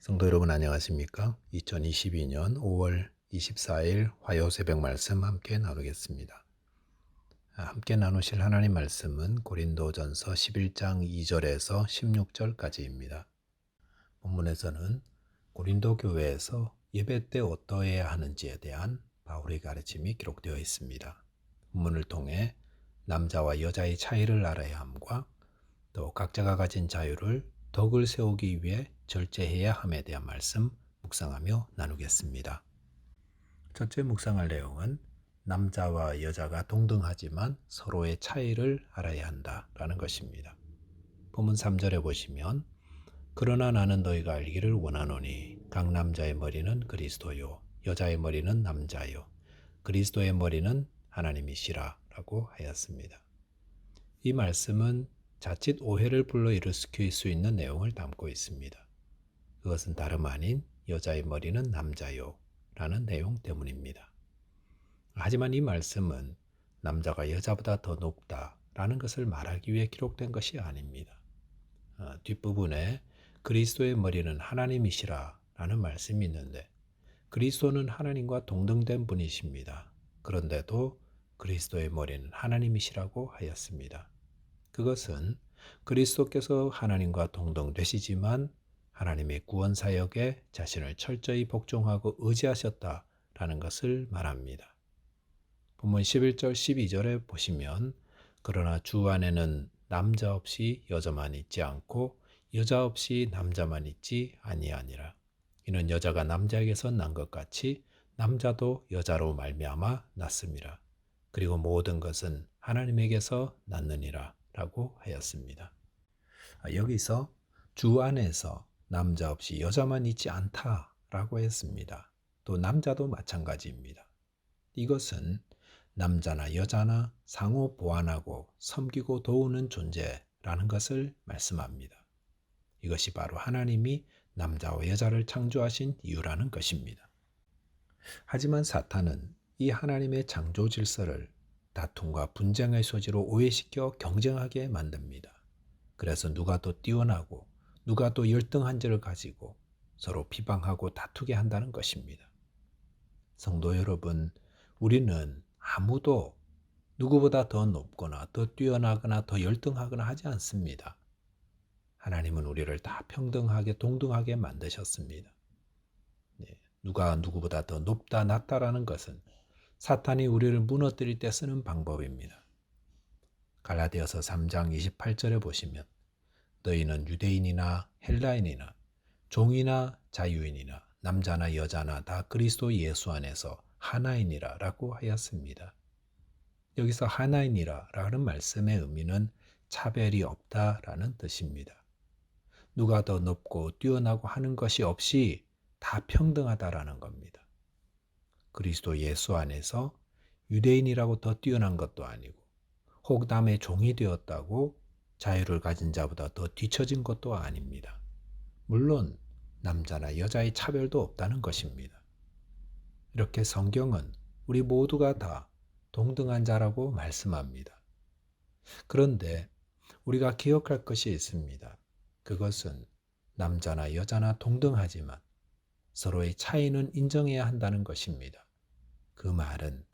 성도 여러분 안녕하십니까? 2022년 5월 24일 화요 새벽 말씀 함께 나누겠습니다. 함께 나누실 하나님 말씀은 고린도전서 11장 2절에서 16절까지입니다. 본문에서는 고린도 교회에서 예배 때 어떠해야 하는지에 대한 바울의 가르침이 기록되어 있습니다. 본문을 통해 남자와 여자의 차이를 알아야 함과 또 각자가 가진 자유를 덕을 세우기 위해 절제해야 함에 대한 말씀 묵상하며 나누겠습니다. 첫째 묵상할 내용은 남자와 여자가 동등하지만 서로의 차이를 알아야 한다라는 것입니다. 본문 3절에 보시면 그러나 나는 너희가 알기를 원하노니 각 남자의 머리는 그리스도요 여자의 머리는 남자요 그리스도의 머리는 하나님이시라 라고 하였습니다. 이 말씀은 자칫 오해를 불러일으킬 수 있는 내용을 담고 있습니다. 그것은 다름 아닌 여자의 머리는 남자요 라는 내용 때문입니다. 하지만 이 말씀은 남자가 여자보다 더 높다라는 것을 말하기 위해 기록된 것이 아닙니다. 뒷부분에 그리스도의 머리는 하나님이시라 라는 말씀이 있는데 그리스도는 하나님과 동등된 분이십니다. 그런데도 그리스도의 머리는 하나님이시라고 하였습니다. 그것은 그리스도께서 하나님과 동등되시지만 하나님의 구원 사역에 자신을 철저히 복종하고 의지하셨다라는 것을 말합니다. 본문 11절 12절에 보시면 그러나 주 안에는 남자 없이 여자만 있지 않고 여자 없이 남자만 있지 아니하니라. 이는 여자가 남자에게서 난 것 같이 남자도 여자로 말미암아 났음이라. 그리고 모든 것은 하나님에게서 났느니라 라고 하였습니다. 여기서 주 안에서 남자 없이 여자만 있지 않다라고 했습니다. 또 남자도 마찬가지입니다. 이것은 남자나 여자나 상호 보완하고 섬기고 도우는 존재라는 것을 말씀합니다. 이것이 바로 하나님이 남자와 여자를 창조하신 이유라는 것입니다. 하지만 사탄은 이 하나님의 창조 질서를 다툼과 분쟁의 소지로 오해시켜 경쟁하게 만듭니다. 그래서 누가 더 뛰어나고 누가 더 열등한지를 가지고 서로 비방하고 다투게 한다는 것입니다. 성도 여러분, 우리는 아무도 누구보다 더 높거나 더 뛰어나거나 더 열등하거나 하지 않습니다. 하나님은 우리를 다 평등하게 동등하게 만드셨습니다. 누가 누구보다 더 높다 낮다라는 것은 사탄이 우리를 무너뜨릴 때 쓰는 방법입니다. 갈라디아서 3장 28절에 보시면 너희는 유대인이나 헬라인이나 종이나 자유인이나 남자나 여자나 다 그리스도 예수 안에서 하나이니라 라고 하였습니다. 여기서 하나이니라 라는 말씀의 의미는 차별이 없다라는 뜻입니다. 누가 더 높고 뛰어나고 하는 것이 없이 다 평등하다라는 겁니다. 그리스도 예수 안에서 유대인이라고 더 뛰어난 것도 아니고 혹 남의 종이 되었다고 자유를 가진 자보다 더 뒤처진 것도 아닙니다. 물론 남자나 여자의 차별도 없다는 것입니다. 이렇게 성경은 우리 모두가 다 동등한 자라고 말씀합니다. 그런데 우리가 기억할 것이 있습니다. 그것은 남자나 여자나 동등하지만 서로의 차이는 인정해야 한다는 것입니다. 그 말은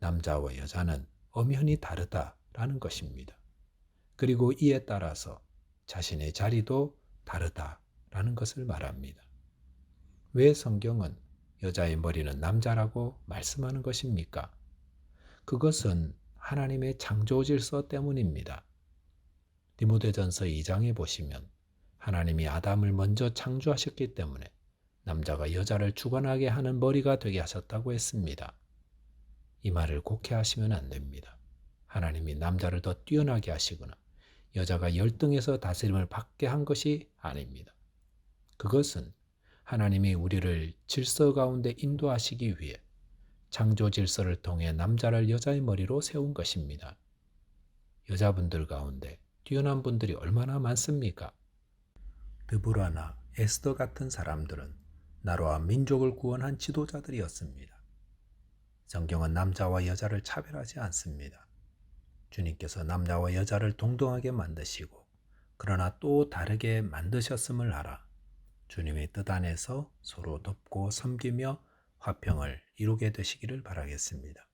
남자와 여자는 엄연히 다르다라는 것입니다. 그리고 이에 따라서 자신의 자리도 다르다라는 것을 말합니다. 왜 성경은 여자의 머리는 남자라고 말씀하는 것입니까? 그것은 하나님의 창조 질서 때문입니다. 디모데전서 2장에 보시면 하나님이 아담을 먼저 창조하셨기 때문에 남자가 여자를 주관하게 하는 머리가 되게 하셨다고 했습니다. 이 말을 곡해하시면 안 됩니다. 하나님이 남자를 더 뛰어나게 하시거나 여자가 열등해서 다스림을 받게 한 것이 아닙니다. 그것은 하나님이 우리를 질서 가운데 인도하시기 위해 창조 질서를 통해 남자를 여자의 머리로 세운 것입니다. 여자분들 가운데 뛰어난 분들이 얼마나 많습니까? 드보라나 에스더 같은 사람들은 나라와 민족을 구원한 지도자들이었습니다. 성경은 남자와 여자를 차별하지 않습니다. 주님께서 남자와 여자를 동등하게 만드시고 그러나 또 다르게 만드셨음을 알아 주님의 뜻 안에서 서로 돕고 섬기며 화평을 이루게 되시기를 바라겠습니다.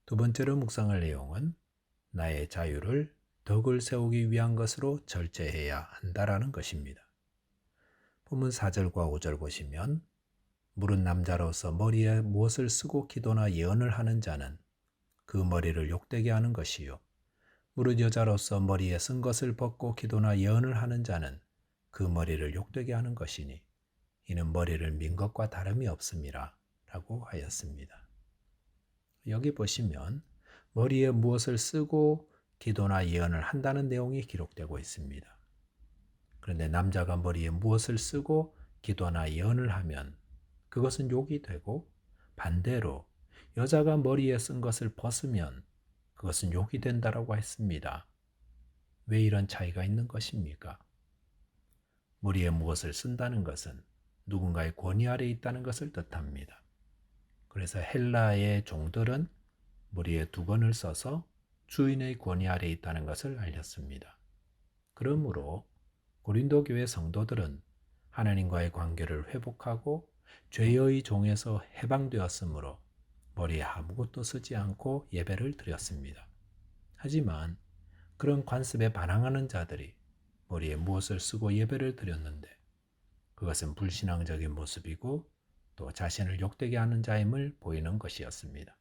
두 번째로 묵상할 내용은 나의 자유를 덕을 세우기 위한 것으로 절제해야 한다라는 것입니다. 본문 4절과 5절 보시면 무릇 남자로서 머리에 무엇을 쓰고 기도나 예언을 하는 자는 그 머리를 욕되게 하는 것이요 무릇 여자로서 머리에 쓴 것을 벗고 기도나 예언을 하는 자는 그 머리를 욕되게 하는 것이니 이는 머리를 민 것과 다름이 없음이라 라고 하였습니다. 여기 보시면 머리에 무엇을 쓰고 기도나 예언을 한다는 내용이 기록되고 있습니다. 그런데 남자가 머리에 무엇을 쓰고 기도나 예언을 하면 그것은 욕이 되고 반대로 여자가 머리에 쓴 것을 벗으면 그것은 욕이 된다라고 했습니다. 왜 이런 차이가 있는 것입니까? 머리에 무엇을 쓴다는 것은 누군가의 권위 아래 있다는 것을 뜻합니다. 그래서 헬라의 종들은 머리에 두건을 써서 주인의 권위 아래 있다는 것을 알렸습니다. 그러므로 고린도 교회 성도들은 하나님과의 관계를 회복하고 죄의 종에서 해방되었으므로 머리에 아무것도 쓰지 않고 예배를 드렸습니다. 하지만 그런 관습에 반항하는 자들이 머리에 무엇을 쓰고 예배를 드렸는데 그것은 불신앙적인 모습이고 또 자신을 욕되게 하는 자임을 보이는 것이었습니다.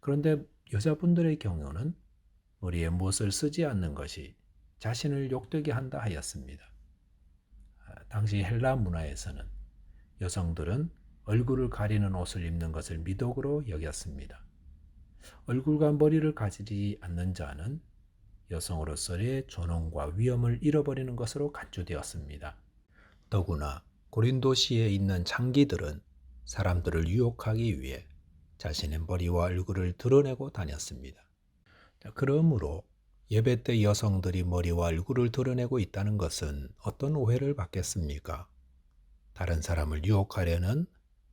그런데 여자분들의 경우는 머리에 무엇을 쓰지 않는 것이 자신을 욕되게 한다 하였습니다. 당시 헬라 문화에서는 여성들은 얼굴을 가리는 옷을 입는 것을 미덕으로 여겼습니다. 얼굴과 머리를 가리지 않는 자는 여성으로서의 존엄과 위엄을 잃어버리는 것으로 간주되었습니다. 더구나 고린도시에 있는 창기들은 사람들을 유혹하기 위해 자신의 머리와 얼굴을 드러내고 다녔습니다. 그러므로 예배 때 여성들이 머리와 얼굴을 드러내고 있다는 것은 어떤 오해를 받겠습니까? 다른 사람을 유혹하려는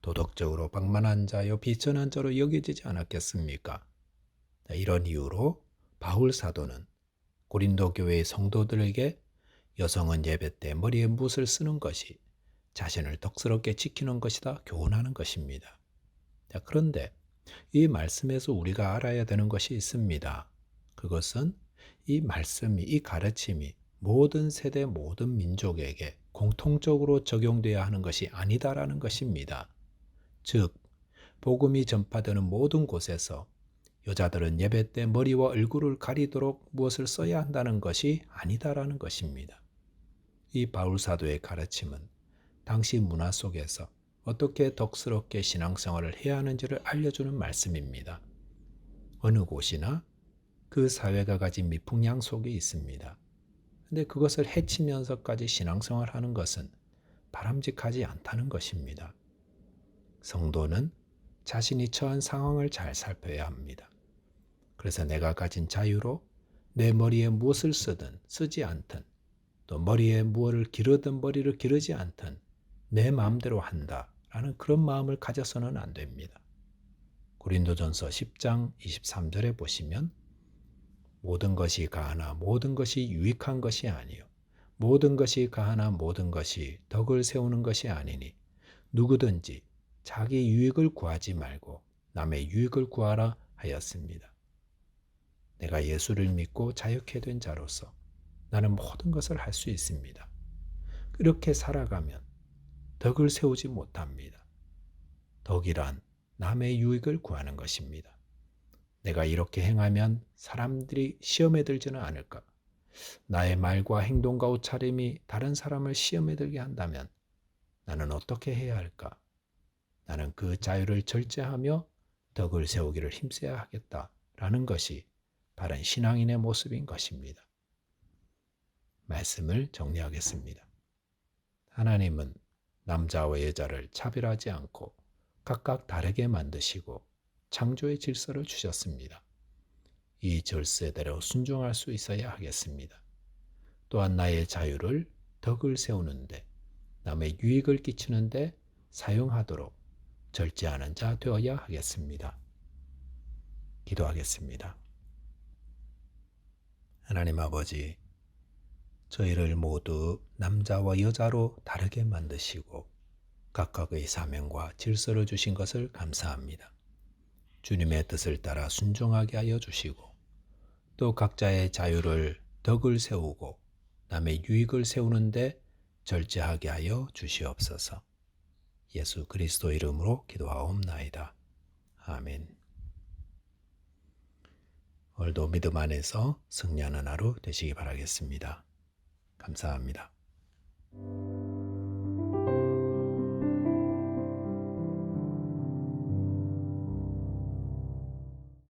도덕적으로 방만한 자요 비천한 자로 여겨지지 않았겠습니까? 이런 이유로 바울 사도는 고린도 교회의 성도들에게 여성은 예배 때 머리에 붓을 쓰는 것이 자신을 덕스럽게 지키는 것이다 교훈하는 것입니다. 그런데 이 말씀에서 우리가 알아야 되는 것이 있습니다. 그것은 이 말씀이, 이 가르침이 모든 세대, 모든 민족에게 공통적으로 적용되어야 하는 것이 아니다라는 것입니다. 즉, 복음이 전파되는 모든 곳에서 여자들은 예배 때 머리와 얼굴을 가리도록 무엇을 써야 한다는 것이 아니다라는 것입니다. 이 바울 사도의 가르침은 당시 문화 속에서 어떻게 덕스럽게 신앙생활을 해야 하는지를 알려주는 말씀입니다. 어느 곳이나 그 사회가 가진 미풍양 속에 있습니다. 근데 그것을 해치면서까지 신앙생활하는 것은 바람직하지 않다는 것입니다. 성도는 자신이 처한 상황을 잘 살펴야 합니다. 그래서 내가 가진 자유로 내 머리에 무엇을 쓰든 쓰지 않든 또 머리에 무엇을 기르든 머리를 기르지 않든 내 마음대로 한다라는 그런 마음을 가져서는 안 됩니다. 고린도전서 10장 23절에 보시면 모든 것이 가하나 모든 것이 유익한 것이 아니요 모든 것이 가하나 모든 것이 덕을 세우는 것이 아니니 누구든지 자기 유익을 구하지 말고 남의 유익을 구하라 하였습니다. 내가 예수를 믿고 자유케 된 자로서 나는 모든 것을 할 수 있습니다. 그렇게 살아가면 덕을 세우지 못합니다. 덕이란 남의 유익을 구하는 것입니다. 내가 이렇게 행하면 사람들이 시험에 들지는 않을까? 나의 말과 행동과 옷차림이 다른 사람을 시험에 들게 한다면 나는 어떻게 해야 할까? 나는 그 자유를 절제하며 덕을 세우기를 힘써야 하겠다라는 것이 바른 신앙인의 모습인 것입니다. 말씀을 정리하겠습니다. 하나님은 남자와 여자를 차별하지 않고 각각 다르게 만드시고 창조의 질서를 주셨습니다. 이 절세대로 순종할 수 있어야 하겠습니다. 또한 나의 자유를 덕을 세우는데 남의 유익을 끼치는데 사용하도록 절제하는 자 되어야 하겠습니다. 기도하겠습니다. 하나님 아버지, 저희를 모두 남자와 여자로 다르게 만드시고 각각의 사명과 질서를 주신 것을 감사합니다. 주님의 뜻을 따라 순종하게 하여 주시고 또 각자의 자유를 덕을 세우고 남의 유익을 세우는데 절제하게 하여 주시옵소서. 예수 그리스도 이름으로 기도하옵나이다. 아멘. 오늘도 믿음 안에서 승리하는 하루 되시기 바라겠습니다. 감사합니다.